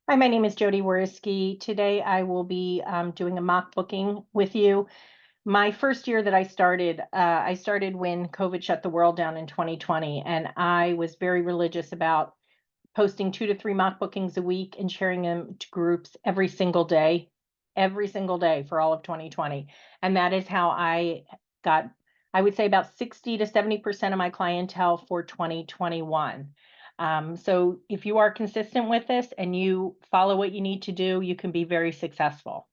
Hi, my name is Jodi. Today I will be doing a mock booking with you. My first year that I started when COVID shut the world down in 2020, and I was very religious about posting 2 to 3 mock bookings a week and sharing them to groups every single day for all of 2020. And that is how I got, I would say about 60 to 70% of my clientele for 2021. So if you are consistent with this and you follow what you need to do, you can be very successful. All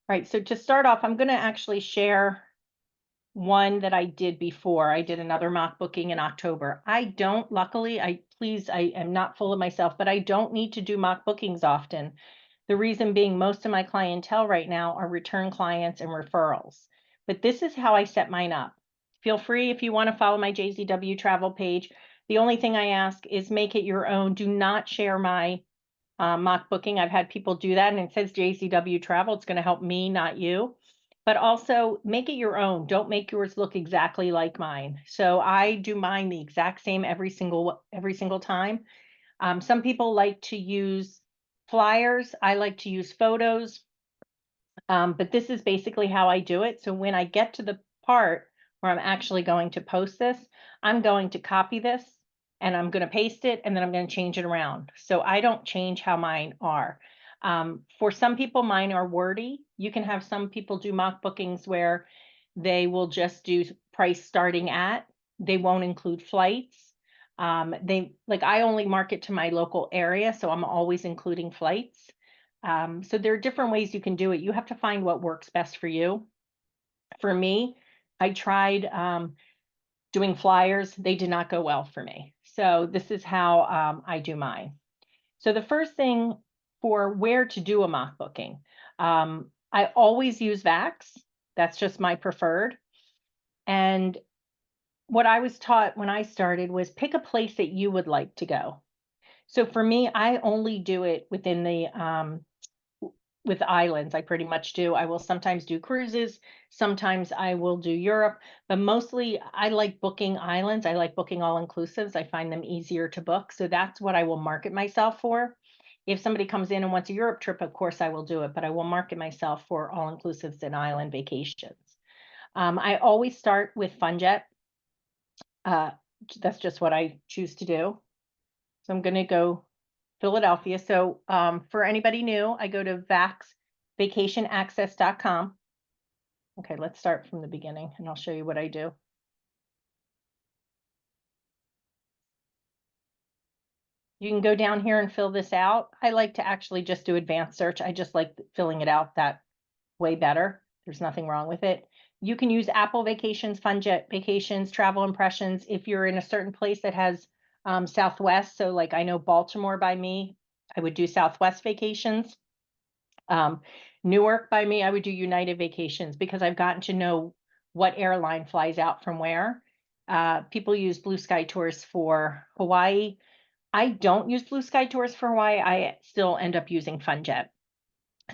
right, so to start off, I'm going to actually share one that I did before. I did another mock booking in October. I don't, luckily, I am not full of myself, but I don't need to do mock bookings often. The reason being most of my clientele right now are return clients and referrals. But this is how I set mine up. Feel free if you want to follow my JZW travel page. The only thing I ask is make it your own. Do not share my mock booking. I've had people do that and it says JCW travel. It's going to help me, not you. But also make it your own. Don't make yours look exactly like mine. So I do mine the exact same every single time. Some people like to use flyers. I like to use photos. But this is basically how I do it. So when I get to the part where I'm actually going to post this, I'm going to copy this and I'm going to paste it and then I'm going to change it around. So I don't change how mine are. For some people, mine are wordy. You can have some people do mock bookings where they will just do price starting at, they won't include flights. I only market to my local area, so I'm always including flights. So there are different ways you can do it. You have to find what works best for you. For me, I tried doing flyers. They did not go well for me. So this is how I do mine. So the first thing for where to do a mock booking, I always use Vax. That's just my preferred. And what I was taught when I started was pick a place that you would like to go. So for me, I only do it within the with islands. I pretty much do. I will sometimes do cruises, sometimes I will do Europe, but mostly I like booking islands. I like booking all inclusives. I find them easier to book. So that's what I will market myself for. If somebody comes in and wants a Europe trip, of course I will do it, but I will market myself for all inclusives and island vacations. I always start with FunJet. Uh, that's just what I choose to do. So I'm going to go Philadelphia. So for anybody new, I go to vacationaccess.com. Okay, let's start from the beginning and I'll show you what I do. You can go down here and fill this out. I like to actually just do advanced search. I just like filling it out that way better. There's nothing wrong with it. You can use Apple Vacations, FunJet Vacations, Travel Impressions. If you're in a certain place that has Southwest, so like I know Baltimore by me, I would do Southwest Vacations. Um, Newark by me, I would do United Vacations because I've gotten to know what airline flies out from where. People use Blue Sky Tours for Hawaii. I don't use Blue Sky Tours for Hawaii. I still end up using FunJet.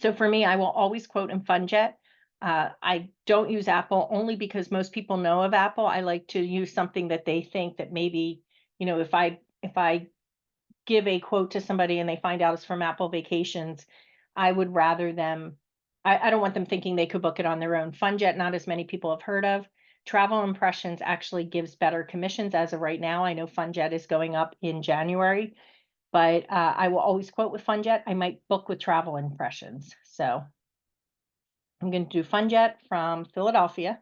So for me, I will always quote in FunJet. I don't use Apple only because most people know of Apple. I like to use something that they think that maybe, if I give a quote to somebody and they find out it's from Apple Vacations, I would rather them, I don't want them thinking they could book it on their own. FunJet, not as many people have heard of. Travel Impressions actually gives better commissions as of right now. I know FunJet is going up in January, but I will always quote with FunJet. I might book with Travel Impressions. So I'm going to do FunJet from Philadelphia.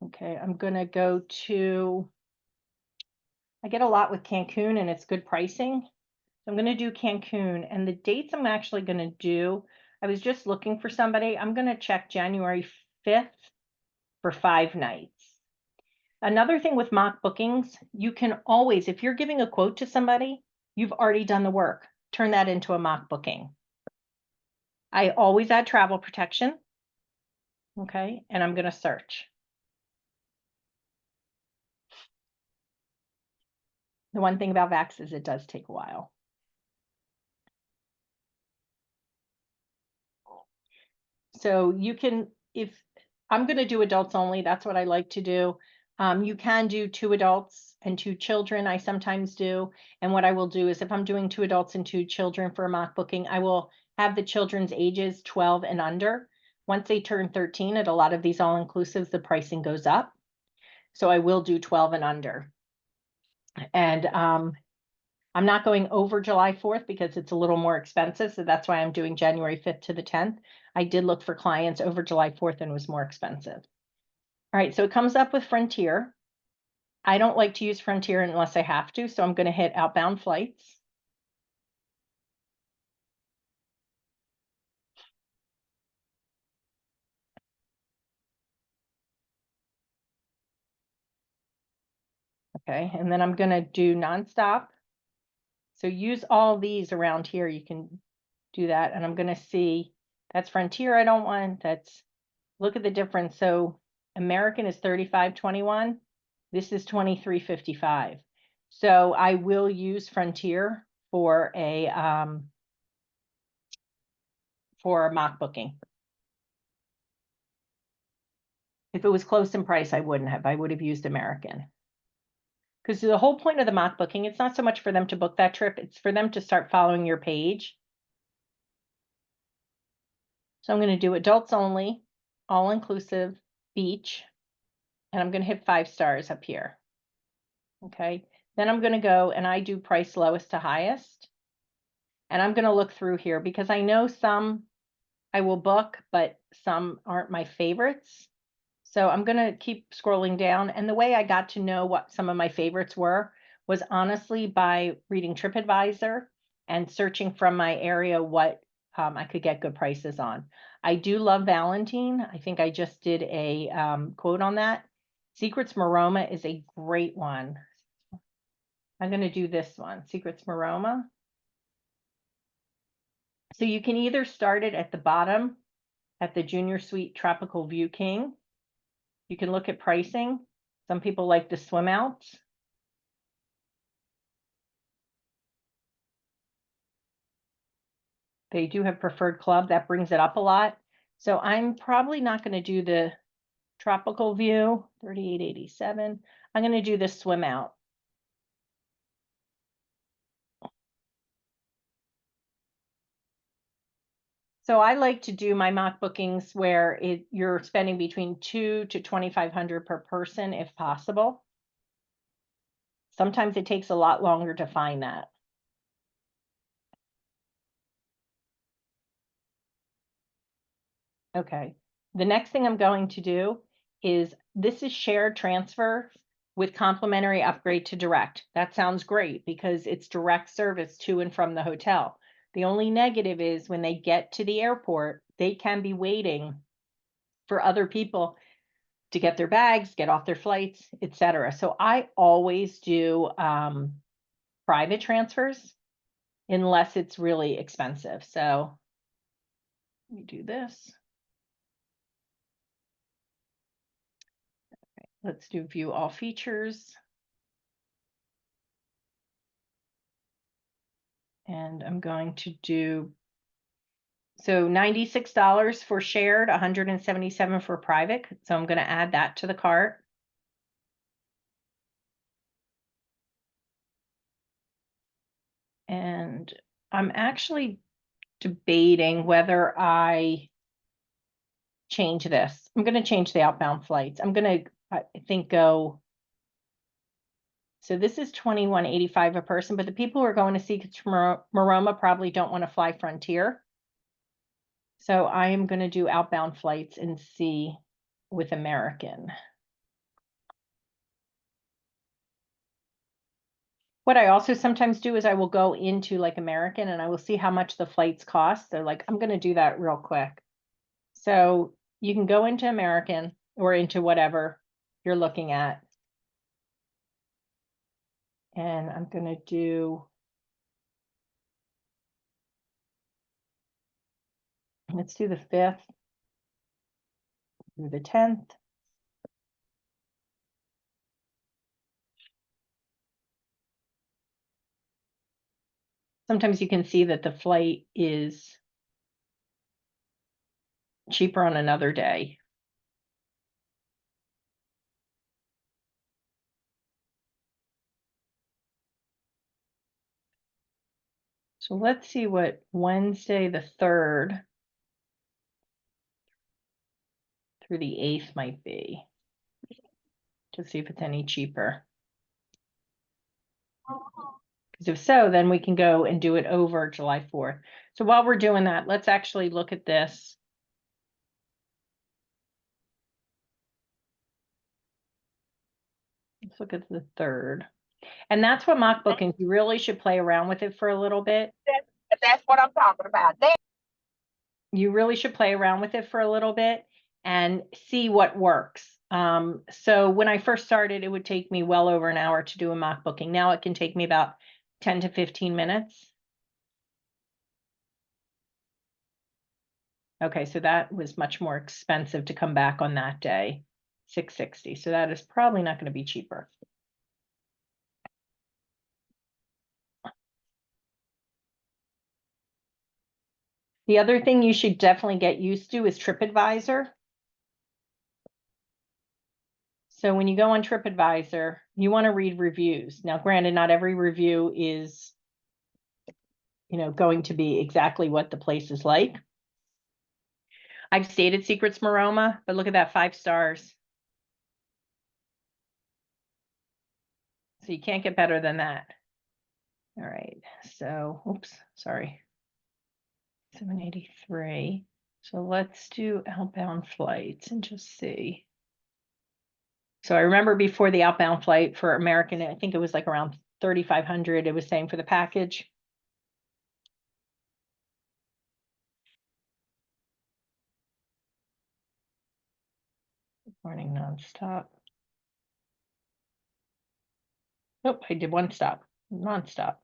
Okay, I'm going to go to, I get a lot with Cancun and it's good pricing. I'm going to do Cancun, and the dates I'm actually going to do, I was just looking for somebody. I'm going to check January 5th for 5 nights. Another thing with mock bookings, you can always, if you're giving a quote to somebody, you've already done the work. Turn that into a mock booking. I always add travel protection. Okay, and I'm going to search. The one thing about Vax is it does take a while. So you can, if I'm going to do adults only, that's what I like to do. You can do 2 adults and 2 children, I sometimes do, and what I will do is if I'm doing 2 adults and 2 children for a mock booking, I will have the children's ages 12 and under. Once they turn 13, at a lot of these all-inclusives, the pricing goes up, so I will do 12 and under. And, I'm not going over July 4th because it's a little more expensive, so that's why I'm doing January 5th to the 10th. I did look for clients over July 4th and it was more expensive. All right, so it comes up with Frontier. I don't like to use Frontier unless I have to, so I'm going to hit outbound flights. Okay, and then I'm going to do nonstop. So use all these around here. You can do that. And I'm going to see that's Frontier I don't want. That's, look at the difference. So American is 35.21. This is 23.55. So I will use Frontier for a mock booking. If it was close in price, I wouldn't have. I would have used American. Because the whole point of the mock booking, it's not so much for them to book that trip, it's for them to start following your page. So I'm going to do adults only, all inclusive, beach, and I'm going to hit 5 stars up here. Okay. Then I'm going to go and I do price lowest to highest. And I'm going to look through here because I know some I will book, but some aren't my favorites. So I'm going to keep scrolling down. And the way I got to know what some of my favorites were was honestly by reading TripAdvisor and searching from my area what I could get good prices on. I do love Valentine. I think I just did a quote on that. Secrets Maroma is a great one. I'm going to do this one, Secrets Maroma. So you can either start it at the bottom at the Junior Suite Tropical View King. You can look at pricing. Some people like the swim outs. They do have preferred club. That brings it up a lot. So I'm probably not going to do the tropical view, 38.87. I'm going to do the swim out. So I like to do my mock bookings where you're spending between $200 to $2,500 per person if possible. Sometimes it takes a lot longer to find that. Okay. The next thing I'm going to do is this is shared transfer with complimentary upgrade to direct. That sounds great because it's direct service to and from the hotel. The only negative is when they get to the airport, they can be waiting for other people to get their bags, get off their flights, etc. So I always do private transfers unless it's really expensive. So let me do this. Let's do view all features. And I'm going to do, so $96 for shared, $177 for private. So I'm going to add that to the cart. And I'm actually debating whether I change this. I'm going to change the outbound flights. I'm going to, I think, go. So this is $21.85 a person, but the people who are going to Secrets Maroma probably don't want to fly Frontier. So I am going to do outbound flights and see with American. What I also sometimes do is I will go into like American and I will see how much the flights cost. So like, I'm going to do that real quick. So you can go into American or into whatever you're looking at. And I'm going to do, let's do the 5th through the 10th. Sometimes you can see that the flight is cheaper on another day. So let's see what Wednesday the 3rd through the 8th might be, to see if it's any cheaper. Because if so, then we can go and do it over July 4th. So while we're doing that, let's actually look at this. Let's look at the 3rd. And that's what mock bookings, you really should play around with it for a little bit. That's what I'm talking about. You really should play around with it for a little bit and see what works. So when I first started, it would take me well over an hour to do a mock booking. Now it can take me about 10 to 15 minutes. Okay, so that was much more expensive to come back on that day, $660. So that is probably not going to be cheaper. The other thing you should definitely get used to is TripAdvisor. So when you go on TripAdvisor, you want to read reviews. Now, granted, not every review is, going to be exactly what the place is like. I've stayed at Secrets Maroma, but look at that, 5 stars. So you can't get better than that. All right, so, oops, sorry. 783. So let's do outbound flights and just see. So I remember before the outbound flight for American, I think it was like around 3,500. It was saying for the package. Morning nonstop. Nope, I did one stop, nonstop.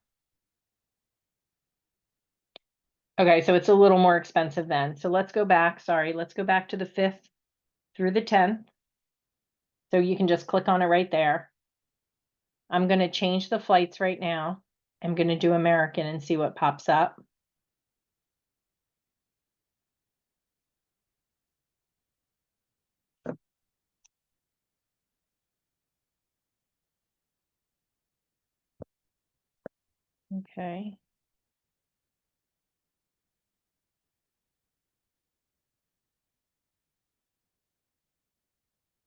Okay, so it's a little more expensive then. So let's go back. Sorry, let's go back to the 5th through the 10th. So you can just click on it right there. I'm going to change the flights right now. I'm going to do American and see what pops up. Okay.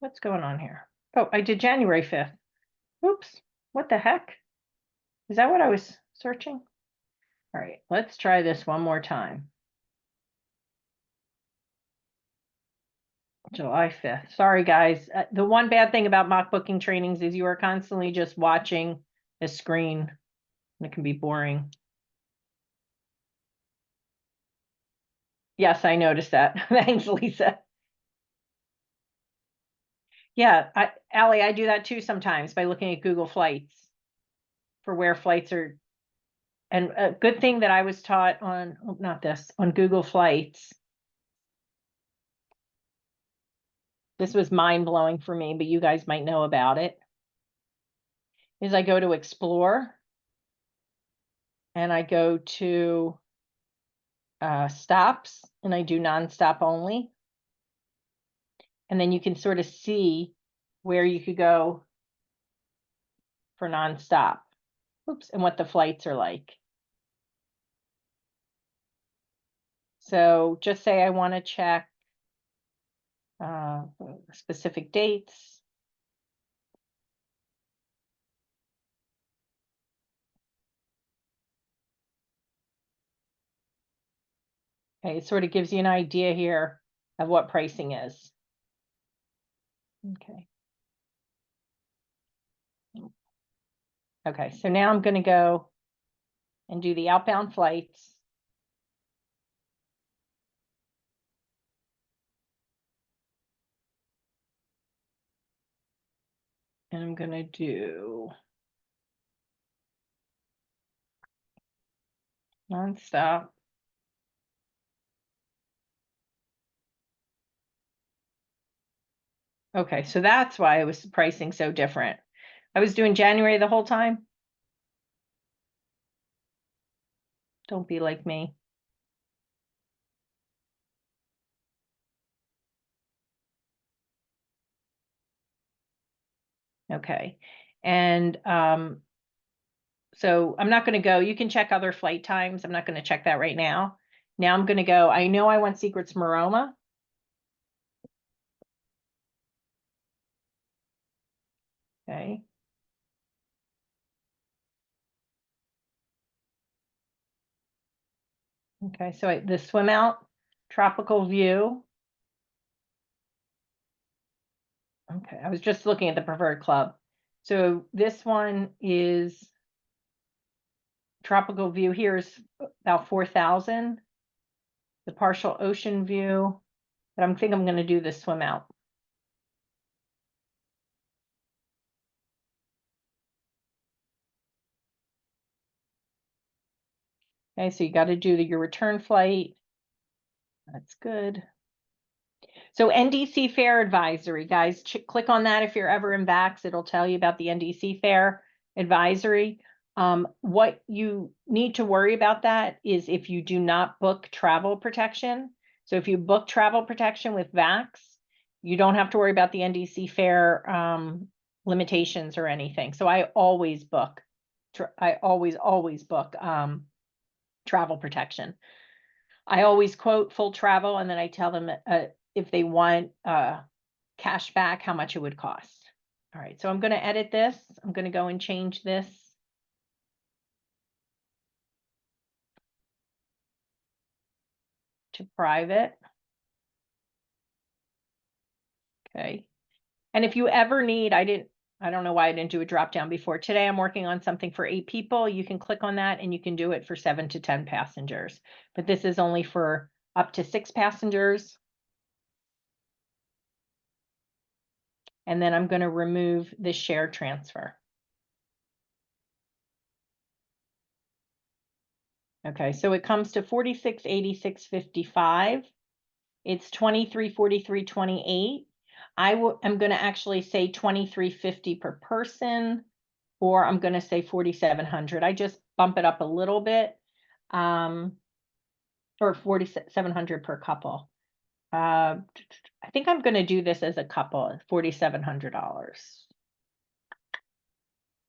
What's going on here? Oh, I did January 5th. Oops, what the heck? Is that what I was searching? All right, let's try this one more time. July 5th. Sorry, guys. The one bad thing about mock booking trainings is you are constantly just watching a screen. It can be boring. Yes, I noticed that. Thanks, Lisa. Yeah, Allie, I do that too sometimes by looking at Google Flights for where flights are. And a good thing that I was taught on, not this, on Google Flights. This was mind blowing for me, but you guys might know about it. Is I go to Explore and I go to stops and I do nonstop only. And then you can sort of see where you could go for nonstop. Oops, and what the flights are like. So just say I want to check specific dates. Okay, it sort of gives you an idea here of what pricing is. Okay. Okay, so now I'm going to go and do the outbound flights. And I'm going to do nonstop. Okay, so that's why it was pricing so different. I was doing January the whole time. Don't be like me. Okay, and So I'm not going to go. You can check other flight times. I'm not going to check that right now. Now I'm going to go. I know I want Secrets Maroma. Okay. Okay, so the swim out, tropical view. Okay, I was just looking at the preferred club. So this one is tropical view here is about 4,000. The partial ocean view, but I think I'm going to do the swim out. Okay, so you got to do your return flight. That's good. So NDC Fair Advisory, guys, click on that if you're ever in VAX. It'll tell you about the NDC Fair Advisory. What you need to worry about that is if you do not book travel protection. So if you book travel protection with VAX, you don't have to worry about the NDC Fair limitations or anything. So I always book. I always book travel protection. I always quote full travel, and then I tell them if they want cash back, how much it would cost. All right, so I'm going to edit this. I'm going to go and change this to private. Okay. And if you ever need, I don't know why I didn't do a drop down before. Today I'm working on something for 8 people. You can click on that and you can do it for 7 to 10 passengers. But this is only for up to 6 passengers. And then I'm going to remove the share transfer. Okay, so it comes to 4686.55. It's 2343.28. I'm going to actually say 2350 per person, or I'm going to say 4700. I just bump it up a little bit, or 4700 per couple. I think I'm going to do this as a couple, $4,700.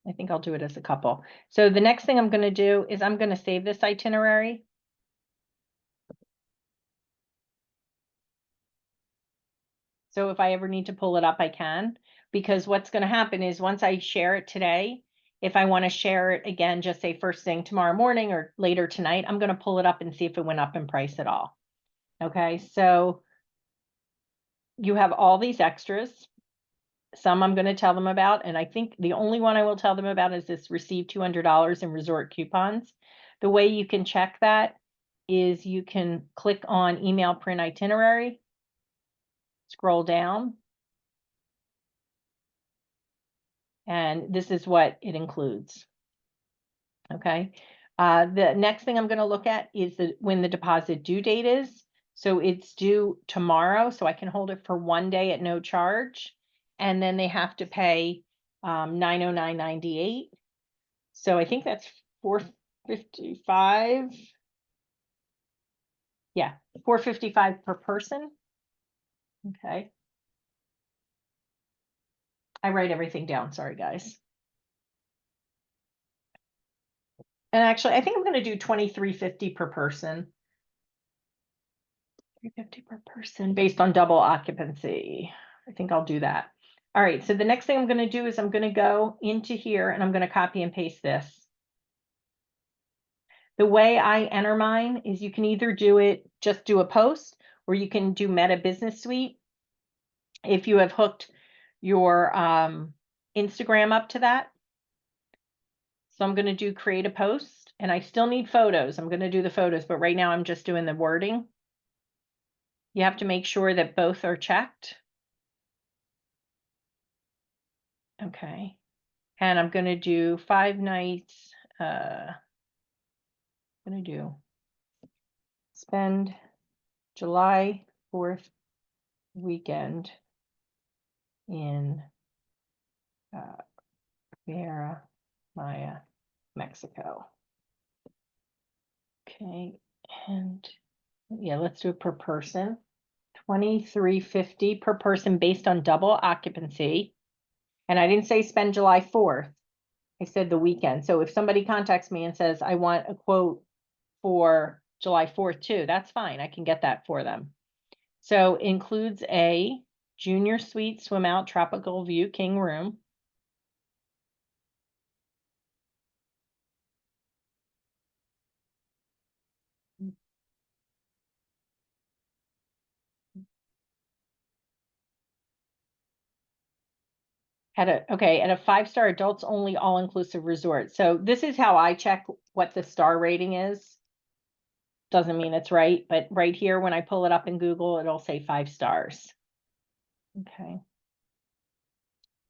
I think I'll do it as a couple. So the next thing I'm going to do is I'm going to save this itinerary. So if I ever need to pull it up, I can, because what's going to happen is once I share it today, if I want to share it again, just say first thing tomorrow morning or later tonight, I'm going to pull it up and see if it went up in price at all. Okay, so you have all these extras. Some I'm going to tell them about, and I think the only one I will tell them about is this receive $200 in resort coupons. The way you can check that is you can click on email print itinerary, scroll down, and this is what it includes. Okay. The next thing I'm going to look at is when the deposit due date is. So it's due tomorrow, so I can hold it for 1 day at no charge. And then they have to pay $909.98. So I think that's $455. Yeah, $455 per person. Okay. I write everything down. Sorry, guys. And actually, I think I'm going to do $23.50 per person. $350 per person based on double occupancy. I think I'll do that. All right, so the next thing I'm going to do is I'm going to go into here and I'm going to copy and paste this. The way I enter mine is you can either just do a post, or you can do Meta Business Suite. If you have hooked your Instagram up to that. So I'm going to do create a post, and I still need photos. I'm going to do the photos, but right now I'm just doing the wording. You have to make sure that both are checked. Okay. And I'm going to do 5 nights. I'm going to do spend July 4th weekend in Riviera Maya, Mexico. Okay. And yeah, let's do it per person. $23.50 per person based on double occupancy. And I didn't say spend July 4th. I said the weekend. So if somebody contacts me and says, I want a quote for July 4th too, that's fine. I can get that for them. So includes a junior suite swim out tropical view king room. At a 5-star adults only all-inclusive resort. So this is how I check what the star rating is. Doesn't mean it's right, but right here, when I pull it up in Google, it'll say 5 stars. Okay.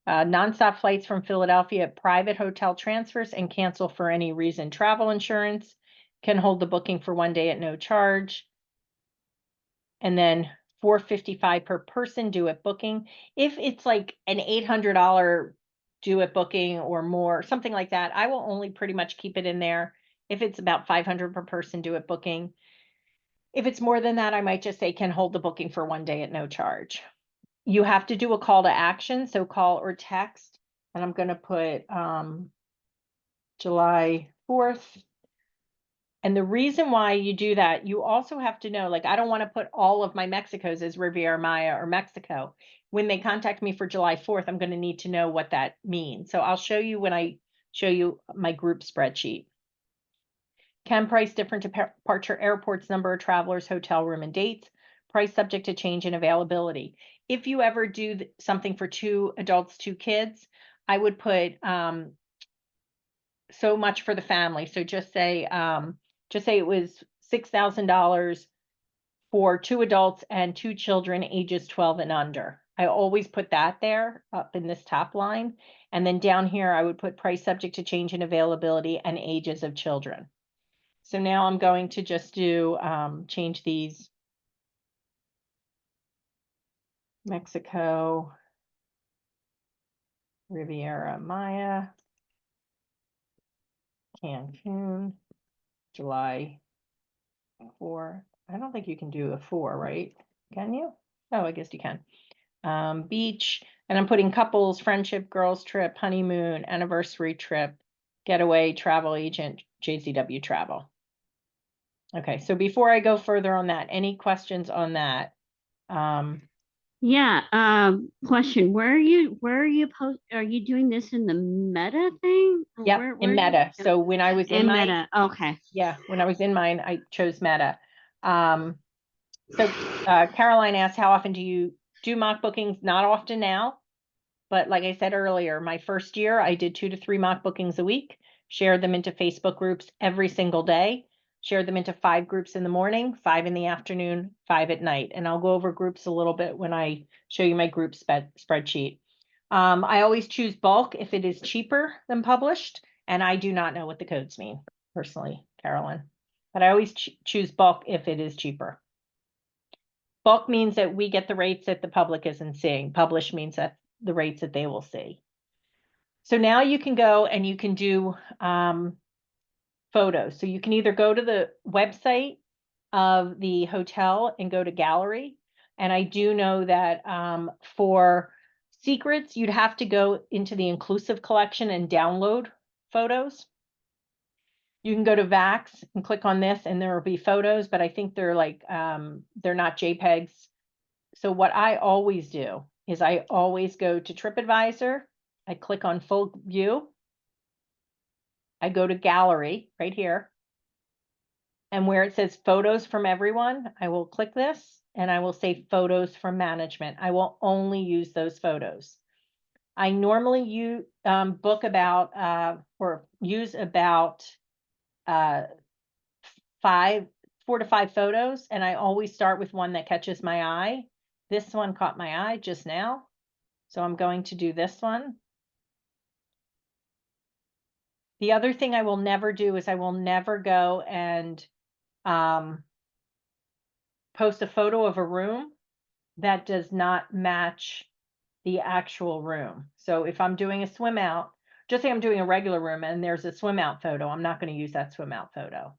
Nonstop flights from Philadelphia, private hotel transfers and cancel for any reason. Travel insurance can hold the booking for 1 day at no charge. And then $455 per person due at booking. If it's like an $800 due at booking or more, something like that, I will only pretty much keep it in there. If it's about $500 per person due at booking. If it's more than that, I might just say can hold the booking for 1 day at no charge. You have to do a call to action, so call or text. And I'm going to put July 4th. And the reason why you do that, you also have to know, like, I don't want to put all of my Mexicos as Riviera Maya or Mexico. When they contact me for July 4th, I'm going to need to know what that means. So I'll show you when I show you my group spreadsheet. Can price different departure airports, number of travelers, hotel room, and dates. Price subject to change in availability. If you ever do something for 2 adults, 2 kids, I would put so much for the family. So just say it was $6,000 for 2 adults and 2 children ages 12 and under. I always put that there up in this top line. And then down here, I would put price subject to change in availability and ages of children. So now I'm going to just do change these. Mexico, Riviera Maya, Cancun, July 4. I don't think you can do a 4, right? Can you? Oh, I guess you can. Beach, and I'm putting couples, friendship, girls trip, honeymoon, anniversary trip, getaway, travel agent, JCW travel. Okay, so before I go further on that, any questions on that? Yeah, question. Where are you are you doing this in the Meta thing? Or Yep, where in Meta. So when I was in my Meta, okay. Yeah, when I was in mine, I chose Meta. So Caroline asked, how often do you do mock bookings? Not often now, but like I said earlier, my first year, I did 2 to 3 mock bookings a week, shared them into Facebook groups every single day, shared them into 5 groups in the morning, 5 in the afternoon, 5 at night. And I'll go over groups a little bit when I show you my group spreadsheet. I always choose bulk if it is cheaper than published, and I do not know what the codes mean personally, Carolyn, but I always choose bulk if it is cheaper. Bulk means that we get the rates that the public isn't seeing. Publish means that the rates that they will see. So now you can go and you can do photos. So you can either go to the website of the hotel and go to gallery. And I do know that for secrets, you'd have to go into the inclusive collection and download photos. You can go to Vax and click on this and there will be photos, but I think they're like, they're not JPEGs. So what I always do is I always go to TripAdvisor. I click on full view. I go to gallery right here. And where it says photos from everyone, I will click this and I will say photos from management. I will only use those photos. I normally book about or use about 4 to 5 photos, and I always start with one that catches my eye. This one caught my eye just now, so I'm going to do this one. The other thing I will never do is I will never go and post a photo of a room that does not match the actual room. So if I'm doing a swim out, just say I'm doing a regular room and there's a swim out photo, I'm not going to use that swim out photo.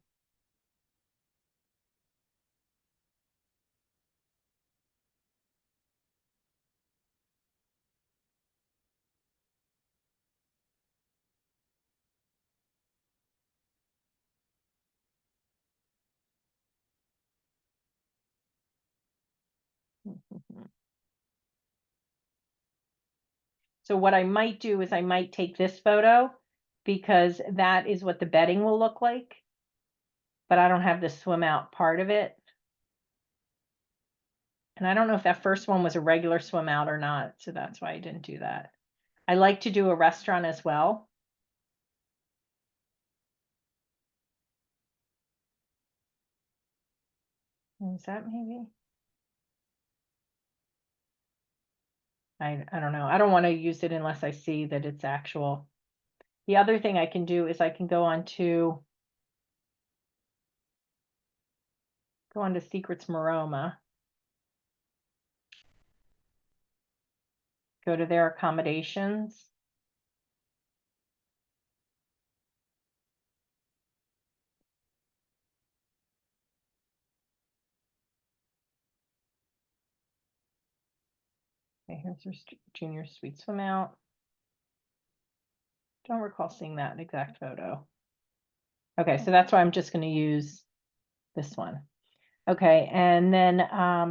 So what I might do is I might take this photo because that is what the bedding will look like. But I don't have the swim out part of it. And I don't know if that first one was a regular swim out or not, so that's why I didn't do that. I like to do a restaurant as well. Is that maybe? I don't know. I don't want to use it unless I see that it's actual. The other thing I can do is I can go on to Secrets Maroma. Go to their accommodations. Okay, here's their junior suite swim out. Don't recall seeing that exact photo. Okay, so that's why I'm just going to use this one. Okay, and then let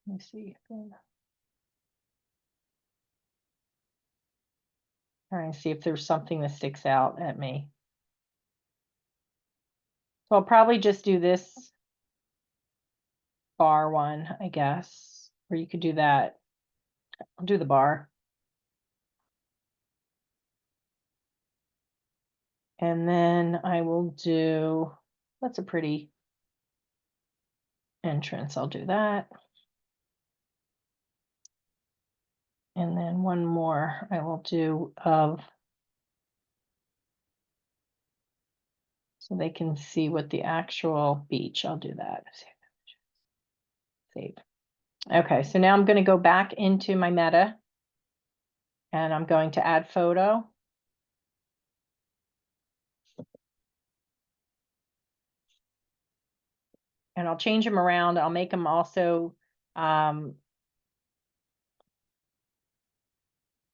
me see. Trying to see if there's something that sticks out at me. So I'll probably just do this bar one, I guess, or you could do that. I'll do the bar. And then I will do, that's a pretty entrance. I'll do that. And then one more I will do of, so they can see what the actual beach, I'll do that. Save. Okay, so now I'm going to go back into my meta and I'm going to add photo. And I'll change them around. I'll make them also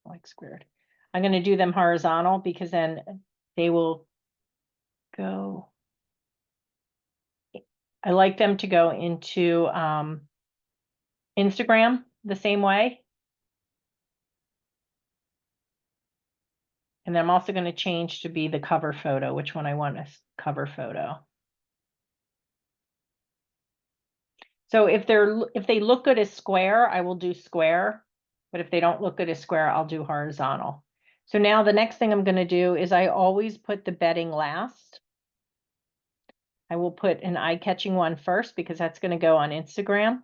like squared. I'm going to do them horizontal because then they will go. I like them to go into Instagram the same way. And then I'm also going to change to be the cover photo, which one I want as cover photo. So if they look good as square, I will do square. But if they don't look good as square, I'll do horizontal. So now the next thing I'm going to do is I always put the bedding last. I will put an eye-catching one first because that's going to go on Instagram.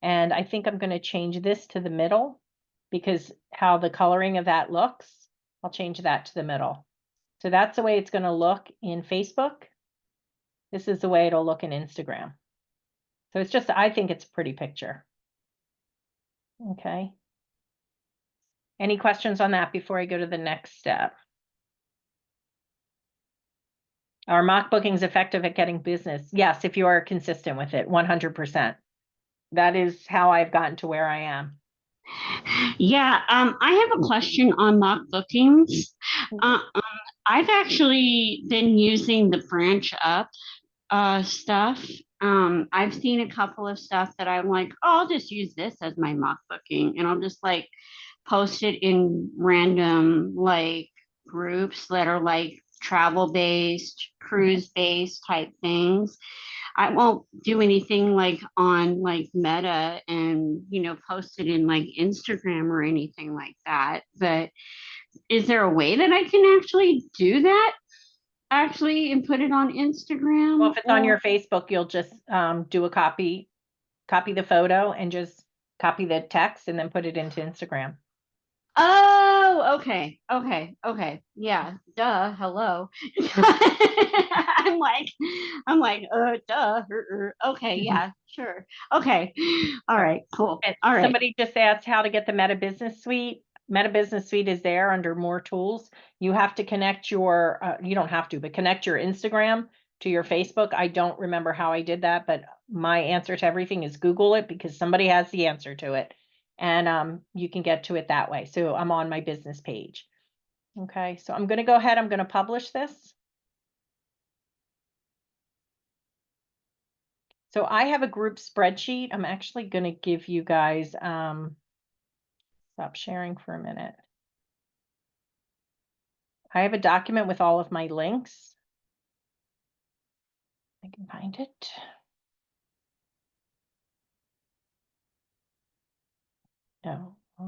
And I think I'm going to change this to the middle because how the coloring of that looks, I'll change that to the middle. So that's the way it's going to look in Facebook. This is the way it'll look in Instagram. So it's just, I think it's a pretty picture. Okay. Any questions on that before I go to the next step? Are mock bookings effective at getting business? Yes, if you are consistent with it, 100%. That is how I've gotten to where I am. Yeah, I have a question on mock bookings. I've actually been using the branch up stuff. I've seen a couple of stuff that I'm like, oh, I'll just use this as my mock booking, and I'll just like post it in random like groups that are like travel based, cruise based type things. I won't do anything like on like Meta and, you know, post it in like Instagram or anything like that. But is there a way that I can actually do that actually and put it on Instagram? Well, if it's on your Facebook, you'll just do a copy the photo and just copy the text and then put it into Instagram. Oh, okay. Yeah, duh. Hello. I'm like, duh. Okay, yeah, sure. Okay. All right, cool. All right. Somebody just asked how to get the Meta Business Suite. Meta Business Suite is there under more tools. You have to connect your, you don't have to, but connect your Instagram to your Facebook. I don't remember how I did that, but my answer to everything is Google it because somebody has the answer to it. And you can get to it that way. So I'm on my business page. Okay, so I'm going to go ahead, I'm going to publish this. So I have a group spreadsheet. I'm actually going to give you guys, stop sharing for a minute. I have a document with all of my links. I can find it. No, I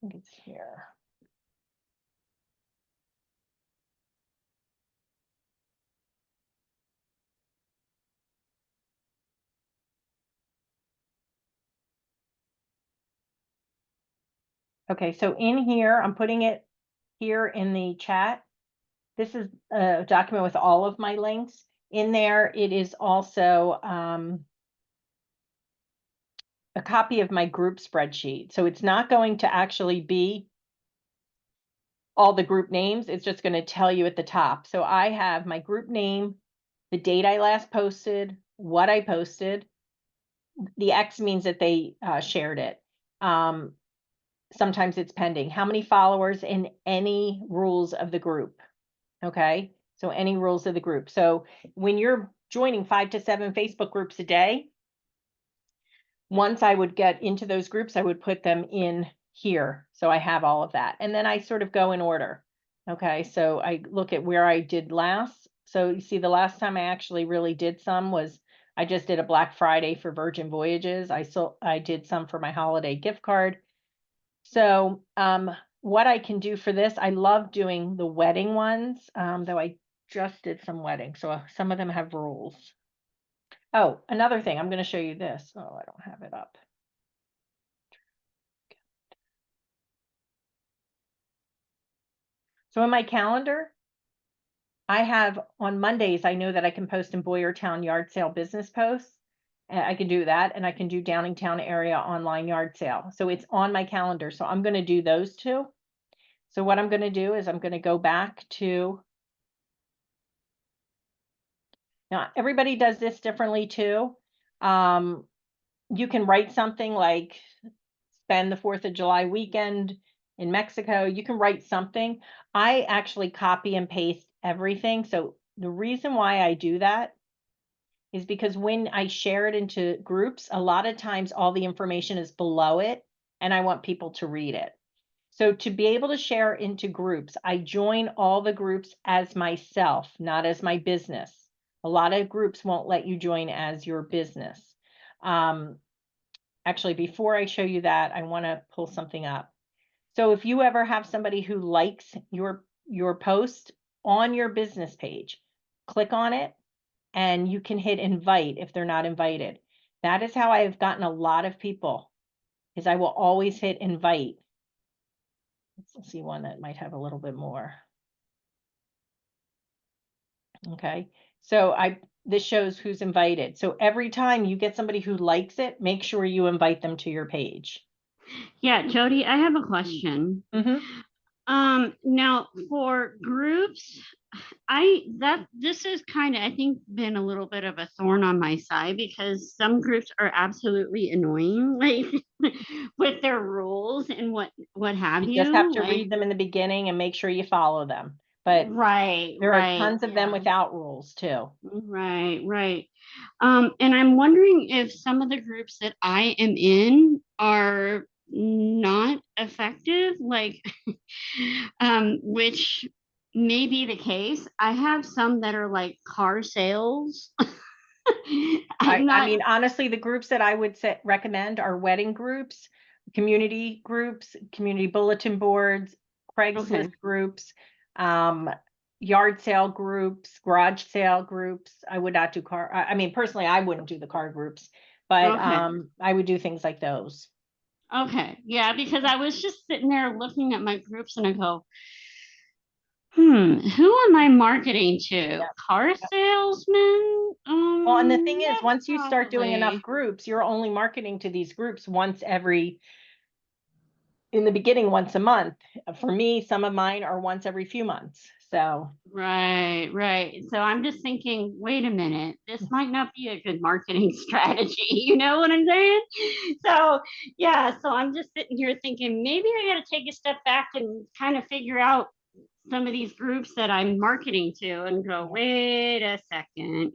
think it's here. Okay, so in here, I'm putting it here in the chat. This is a document with all of my links. In there, it is also a copy of my group spreadsheet. So it's not going to actually be all the group names. It's just going to tell you at the top. So I have my group name, the date I last posted, what I posted. The X means that they shared it. Sometimes it's pending. How many followers and any rules of the group. Okay, so any rules of the group. So when you're joining 5 to 7 Facebook groups a day, once I would get into those groups, I would put them in here. So I have all of that. And then I sort of go in order. Okay, so I look at where I did last. So you see, the last time I actually really did some was I just did a Black Friday for Virgin Voyages. I did some for my holiday gift card. So what I can do for this, I love doing the wedding ones, though I just did some weddings. So some of them have rules. Oh, another thing, I'm going to show you this. Oh, I don't have it up. So in my calendar, I have on Mondays, I know that I can post in Boyertown yard sale business posts. And I can do that, and I can do Downingtown area online yard sale. So it's on my calendar. So I'm going to do those two. So what I'm going to do is I'm going to go back to, now everybody does this differently too. You can write something like spend the 4th of July weekend in Mexico. You can write something. I actually copy and paste everything. So the reason why I do that is because when I share it into groups, a lot of times all the information is below it and I want people to read it. So to be able to share into groups, I join all the groups as myself, not as my business. A lot of groups won't let you join as your business. Actually, before I show you that, I want to pull something up. So if you ever have somebody who likes your post on your business page, click on it and you can hit invite if they're not invited. That is how I have gotten a lot of people, is I will always hit invite. Let's see one that might have a little bit more. Okay, so this shows who's invited. So every time you get somebody who likes it, make sure you invite them to your page. Yeah, Jodi, I have a question. Now for groups, this is kind of, I think, been a little bit of a thorn on my side because some groups are absolutely annoying, like with their rules and what have You just have you. to Like, read them in the beginning and make sure you follow them. But right, there are right, tons of them yeah. without rules too. Right, right. And I'm wondering if some of the groups that I am in are not effective, like, which may be the case. I have some that are like car sales. I'm I not mean, honestly, the groups that I would recommend are wedding groups, community groups, community bulletin boards, Craigslist okay. groups, yard sale groups, garage sale groups. I would not do car. I mean, personally, I wouldn't do the car groups, but Okay. I would do things like those. Okay. Yeah, because I was just sitting there looking at my groups and I go, who am I marketing to? Yeah. Car salesmen? Well, and the thing Yeah, is, once you start doing enough probably. groups, you're only marketing to these groups in the beginning, once a month. For me, some of mine are once every few months. So, Right. So I'm just thinking, wait a minute, this might not be a good marketing strategy. You know what I'm saying? So, yeah, so I'm just sitting here thinking maybe I got to take a step back and kind of figure out some of these groups that I'm marketing to and go, wait a second,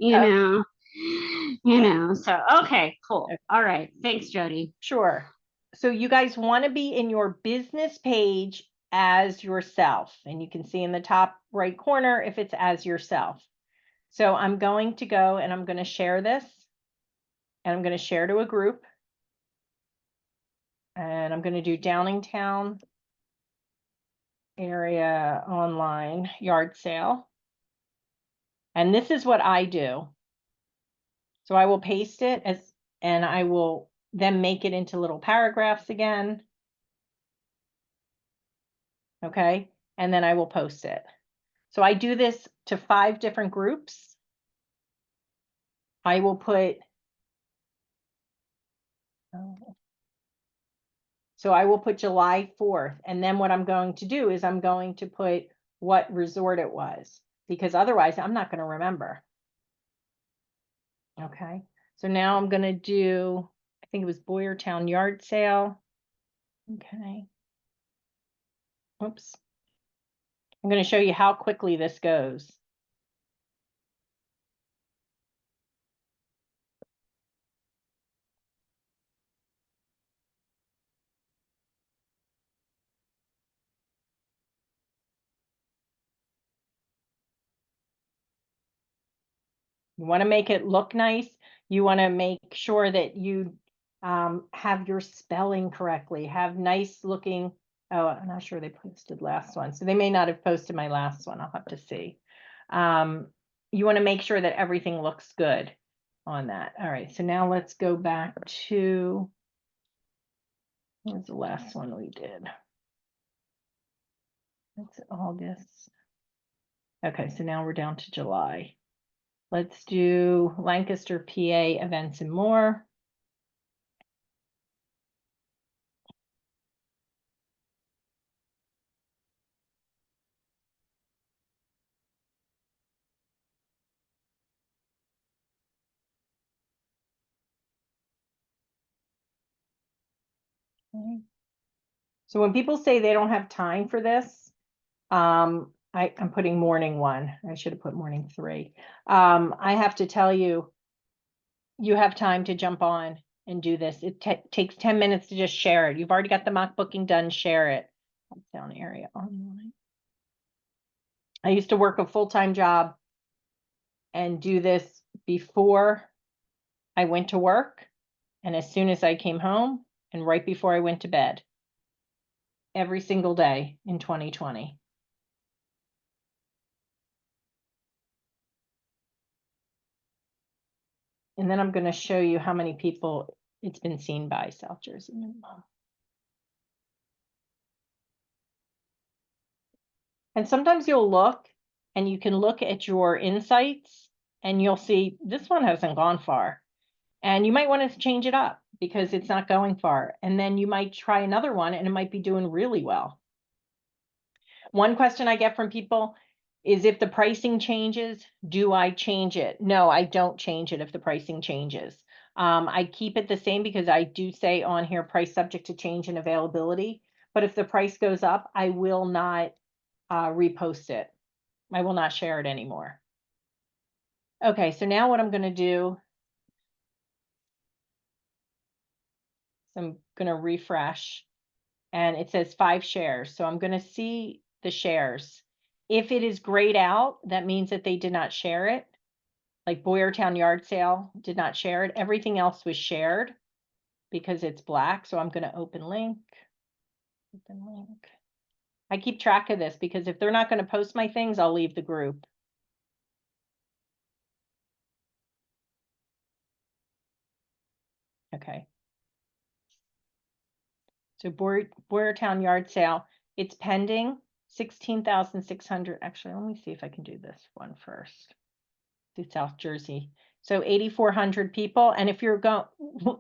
So, okay, cool. All right. Thanks, Jodi. sure. So you guys want to be in your business page as yourself. And you can see in the top right corner if it's as yourself. So I'm going to go and I'm going to share this. And I'm going to share to a group. And I'm going to do Downingtown area online yard sale. And this is what I do. So I will paste it and I will then make it into little paragraphs again. Okay. And then I will post it. So I do this to 5 different groups. I will put, so I will put July 4th. And then what I'm going to do is I'm going to put what resort it was, because otherwise I'm not going to remember. Okay. So now I'm going to do, I think it was Boyertown yard sale. Okay. Oops. I'm going to show you how quickly this goes. You want to make it look nice. You want to make sure that you have your spelling correctly, have nice looking. Oh, I'm not sure they posted last one. So they may not have posted my last one. I'll have to see. You want to make sure that everything looks good on that. All right. So now let's go back to, what was the last one we did? That's August. Okay. So now we're down to July. Let's do Lancaster, PA events and more. Okay. So when people say they don't have time for this, I'm putting morning 1. I should have put morning 3. I have to tell you, you have time to jump on and do this. It takes 10 minutes to just share it. You've already got the mock booking done, share it. Down area online. I used to work a full-time job and do this before I went to work and as soon as I came home and right before I went to bed. Every single day in 2020. And then I'm going to show you how many people it's been seen by. South Jersey. And sometimes you'll look and you can look at your insights and you'll see this one hasn't gone far. And you might want to change it up because it's not going far. And then you might try another one and it might be doing really well. One question I get from people is, if the pricing changes, do I change it? No, I don't change it if the pricing changes. I keep it the same because I do say on here, price subject to change and availability. But if the price goes up, I will not repost it. I will not share it anymore. Okay, so now what I'm going to do, I'm going to refresh and it says 5 shares. So I'm going to see the shares. If it is grayed out, that means that they did not share it. Like Boyertown yard sale did not share it. Everything else was shared because it's black. So I'm going to open link. Open link. I keep track of this because if they're not going to post my things, I'll leave the group. Okay. So Boyertown yard sale, it's pending 16,600. Actually, let me see if I can do this one first. Do South Jersey. So 8,400 people. And if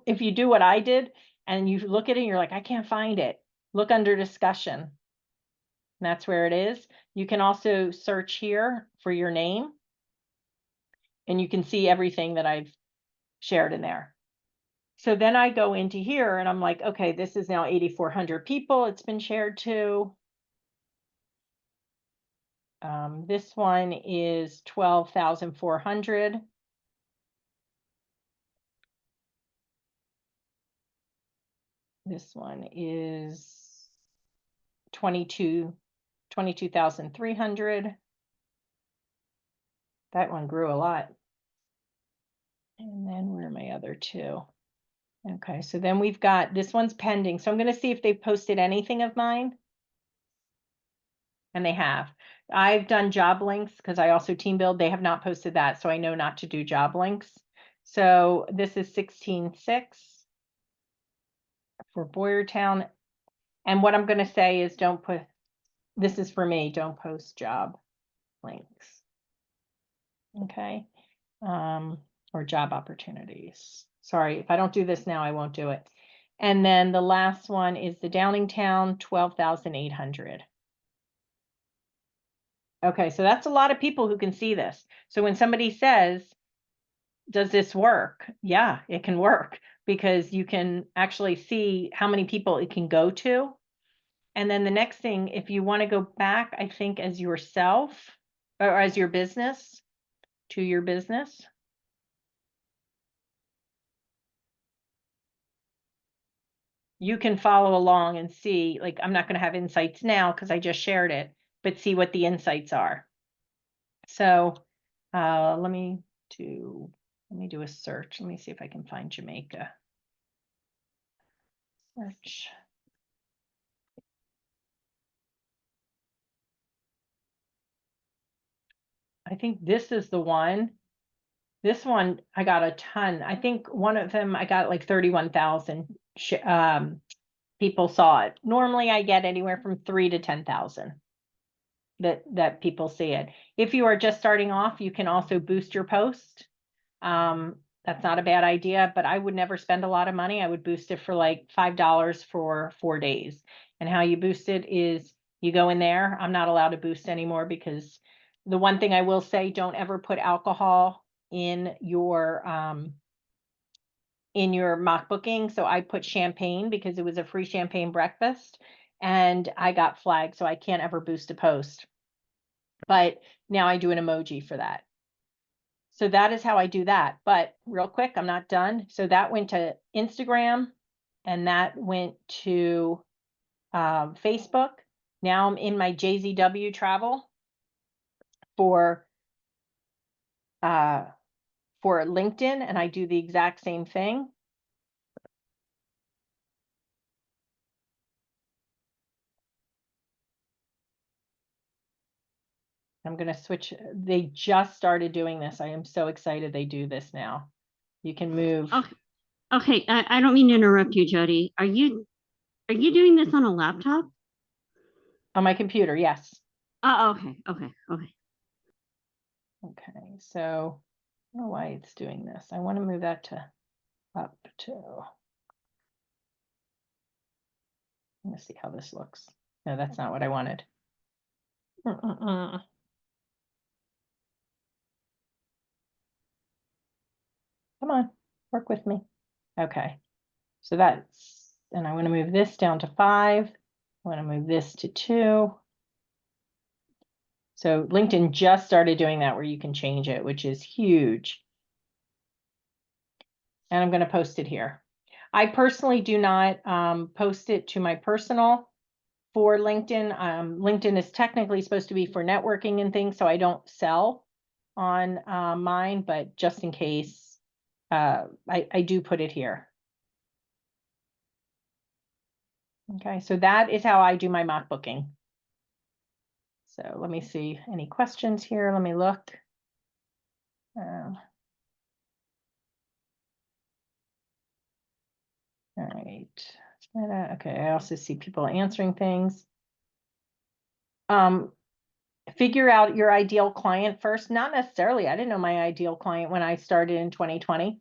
if you do what I did and you look at it and you're like, I can't find it, look under discussion. And that's where it is. You can also search here for your name, and you can see everything that I've shared in there. So then I go into here and I'm like, okay, this is now 8,400 people it's been shared to. This one is 12,400. This one is 22,300. That one grew a lot. And then where are my other two? Okay, so then we've got, this one's pending. So I'm going to see if they've posted anything of mine. And they have. I've done job links because I also team build. They have not posted that, so I know not to do job links. So this is 16.6 for Boyertown. And what I'm going to say is don't put, this is for me, don't post job links. Okay. Or job opportunities. Sorry, if I don't do this now, I won't do it. And then the last one is the Downingtown, 12,800. Okay, so that's a lot of people who can see this. So when somebody says, does this work? Yeah, it can work because you can actually see how many people it can go to. And then the next thing, if you want to go back, I think as yourself or as your business, to your business. You can follow along and see, like, I'm not going to have insights now because I just shared it, but see what the insights are. So let me do a search. Let me see if I can find Jamaica. Search. I think this is the one. This one, I got a ton. I think one of them, I got like 31,000 people saw it. Normally I get anywhere from 3 to 10,000 that people see it. If you are just starting off, you can also boost your post. That's not a bad idea, but I would never spend a lot of money. I would boost it for like $5 for 4 days. And how you boost it is you go in there. I'm not allowed to boost anymore because the one thing I will say, don't ever put alcohol in your mock booking. So I put champagne because it was a free champagne breakfast and I got flagged, so I can't ever boost a post. But now I do an emoji for that. So that is how I do that. But real quick, I'm not done. So that went to Instagram and that went to Facebook. Now I'm in my JZW travel for LinkedIn, and I do the exact same thing. I'm going to switch. They just started doing this. I am so excited they do this now. You can move. Okay. I don't mean to interrupt you, Jodi. Are you doing this on a laptop? On my computer, yes. Oh, okay. Okay, so I don't know why it's doing this. I want to move that to up to. Let me see how this looks. No, that's not what I wanted. Come on, work with me. Okay, so that's, and I want to move this down to 5. I want to move this to 2. So LinkedIn just started doing that where you can change it, which is huge. And I'm going to post it here. I personally do not post it to my personal for LinkedIn. LinkedIn is technically supposed to be for networking and things, so I don't sell on mine, but just in case, I do put it here. Okay, so that is how I do my mock booking. So let me see any questions here. Let me look. All right. Okay, I also see people answering things. Figure out your ideal client first. Not necessarily. I didn't know my ideal client when I started in 2020.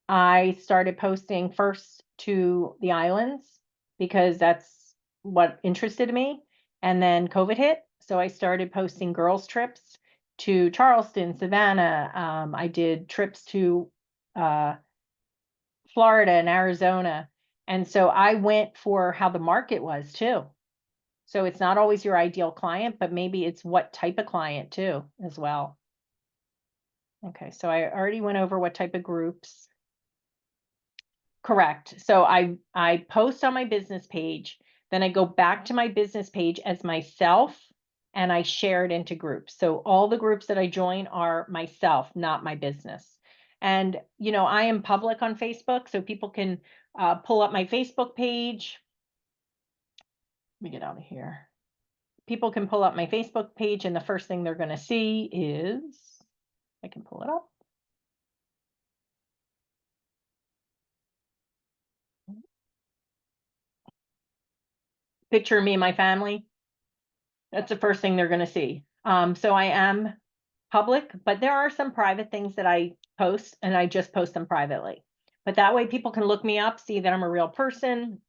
I started posting first to the islands because that's what interested me. And then COVID hit, so I started posting girls' trips to Charleston, Savannah. I did trips to Florida and Arizona. And so I went for how the market was too. So it's not always your ideal client, but maybe it's what type of client too, as well. Okay, so I already went over what type of groups. Correct. So I post on my business page, then I go back to my business page as myself and I share it into groups. So all the groups that I join are myself, not my business. And you know, I am public on Facebook, so people can pull up my Facebook page. Let me get out of here. People can pull up my Facebook page, and the first thing they're going to see is, I can pull it up. Picture me and my family. That's the first thing they're going to see. So I am public, but there are some private things that I post, and I just post them privately. But that way people can look me up, see that I'm a real person.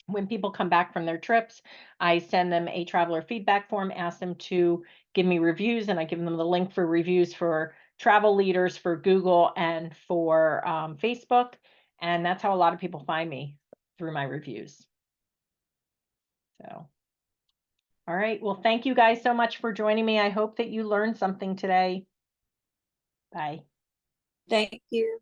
When people come back from their trips, I send them a traveler feedback form, ask them to give me reviews, and I give them the link for reviews for travel leaders, for Google, and for Facebook. And that's how a lot of people find me, through my reviews. So, all right. Well, thank you guys so much for joining me. I hope that you learned something today. Bye. Thank you.